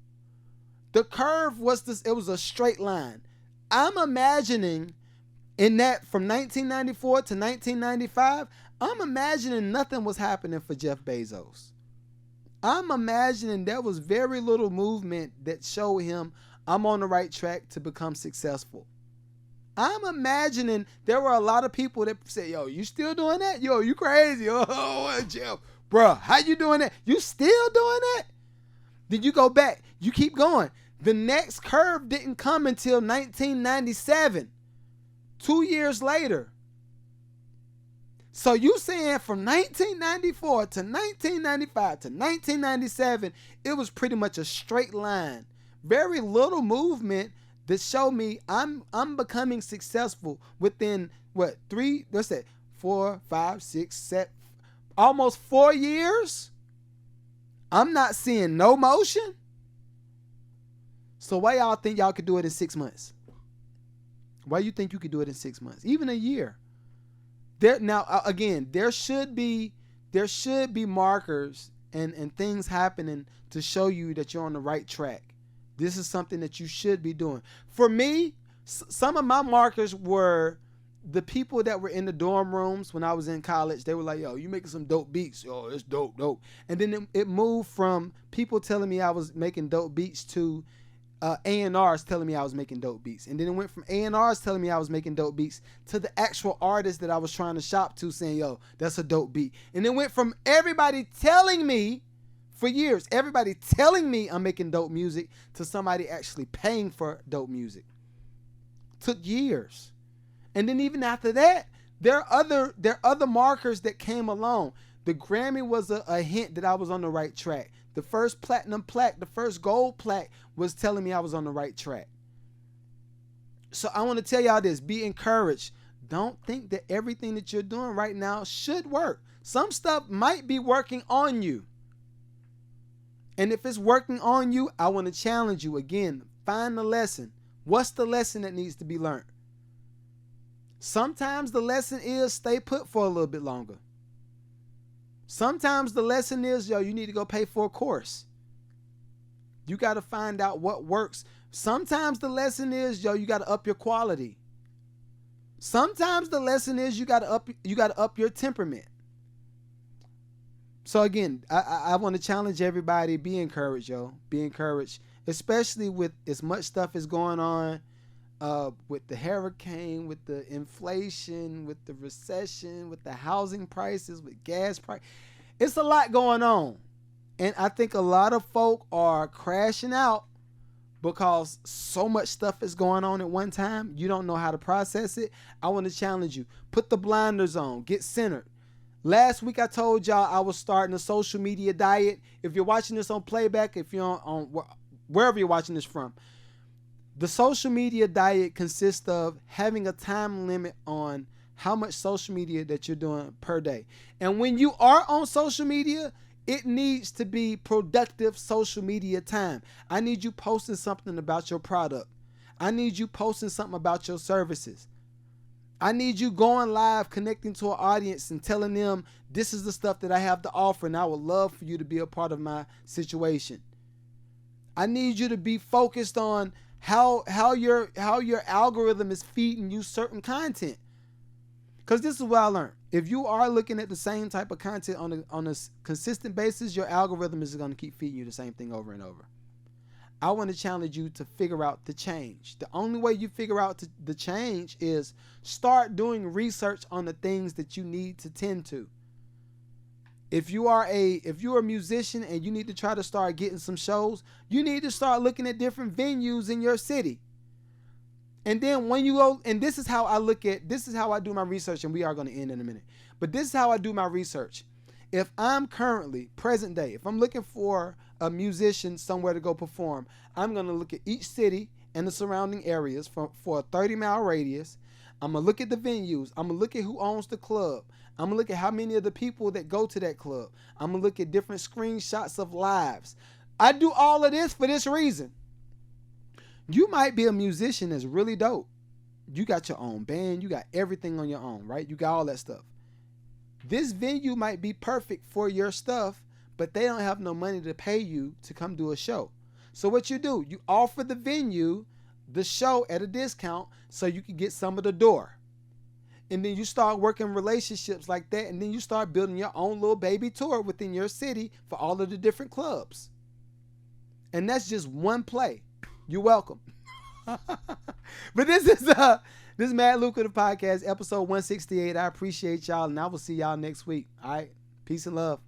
the curve was it was a straight line. I'm imagining in that from 1994 to 1995, I'm imagining nothing was happening for Jeff Bezos. I'm imagining there was very little movement that showed him I'm on the right track to become successful. I'm imagining there were a lot of people that said, yo, you still doing that? Yo, you crazy. Oh, Jeff, bruh, how you doing that? You still doing that? Then you go back. You keep going. The next curve didn't come until 1997. 2 years later. So you saying from 1994 to 1995 to 1997, it was pretty much a straight line. Very little movement that showed me I'm becoming successful within what 4, 5, 6, 7, almost 4 years. I'm not seeing no motion. So why y'all think y'all could do it in 6 months? Why you think you could do it in 6 months? Even a year. There should be markers and things happening to show you that you're on the right track. This is something that you should be doing. For me, some of my markers were the people that were in the dorm rooms when I was in college. They were like, yo, you making some dope beats. Yo, it's dope. And then it moved from people telling me I was making dope beats to A&Rs telling me I was making dope beats. And then it went from A&Rs telling me I was making dope beats to the actual artist that I was trying to shop to saying, yo, that's a dope beat. And it went from everybody telling me For years, everybody telling me I'm making dope music to somebody actually paying for dope music. Took years. And then even after that, there are other markers that came along. The Grammy was a hint that I was on the right track. The first platinum plaque, the first gold plaque was telling me I was on the right track. So I want to tell y'all this, be encouraged. Don't think that everything that you're doing right now should work. Some stuff might be working on you. And if it's working on you, I want to challenge you again. Find the lesson. What's the lesson that needs to be learned? Sometimes the lesson is stay put for a little bit longer. Sometimes the lesson is, you need to go pay for a course. You got to find out what works. Sometimes the lesson is, you got to up your quality. Sometimes the lesson is you got to up your temperament. So again, I want to challenge everybody, be encouraged, Be encouraged, especially with as much stuff is going on with the hurricane, with the inflation, with the recession, with the housing prices, with gas price. It's a lot going on. And I think a lot of folk are crashing out because so much stuff is going on at one time. You don't know how to process it. I want to challenge you. Put the blinders on. Get centered. Last week I told y'all I was starting a social media diet. If you're watching this on playback, if you're on wherever you're watching this from, the social media diet consists of having a time limit on how much social media that you're doing per day. And when you are on social media, it needs to be productive social media time. I need you posting something about your product. I need you posting something about your services. I need you going live, connecting to an audience and telling them this is the stuff that I have to offer and I would love for you to be a part of my situation. I need you to be focused on how your algorithm is feeding you certain content. Because this is what I learned. If you are looking at the same type of content on a consistent basis, your algorithm is going to keep feeding you the same thing over and over. I want to challenge you to figure out the change. The only way you figure out the change is start doing research on the things that you need to tend to. If you're a musician and you need to try to start getting some shows, you need to start looking at different venues in your city. And then when you go, and this is how I do my research, and we are going to end in a minute. But this is how I do my research. If I'm currently, present day, if I'm looking for a musician somewhere to go perform, I'm going to look at each city and the surrounding areas for a 30-mile radius. I'm going to look at the venues. I'm going to look at who owns the club. I'm going to look at how many of the people that go to that club. I'm going to look at different screenshots of lives. I do all of this for this reason. You might be a musician that's really dope. You got your own band. You got everything on your own, right? You got all that stuff. This venue might be perfect for your stuff, but they don't have no money to pay you to come do a show. So what you do, you offer the venue the show at a discount so you can get some of the door. And then you start working relationships like that, and then you start building your own little baby tour within your city for all of the different clubs. And that's just one play. You're welcome. But this is Mad Lucrative Podcast, episode 168. I appreciate y'all, and I will see y'all next week. All right? Peace and love.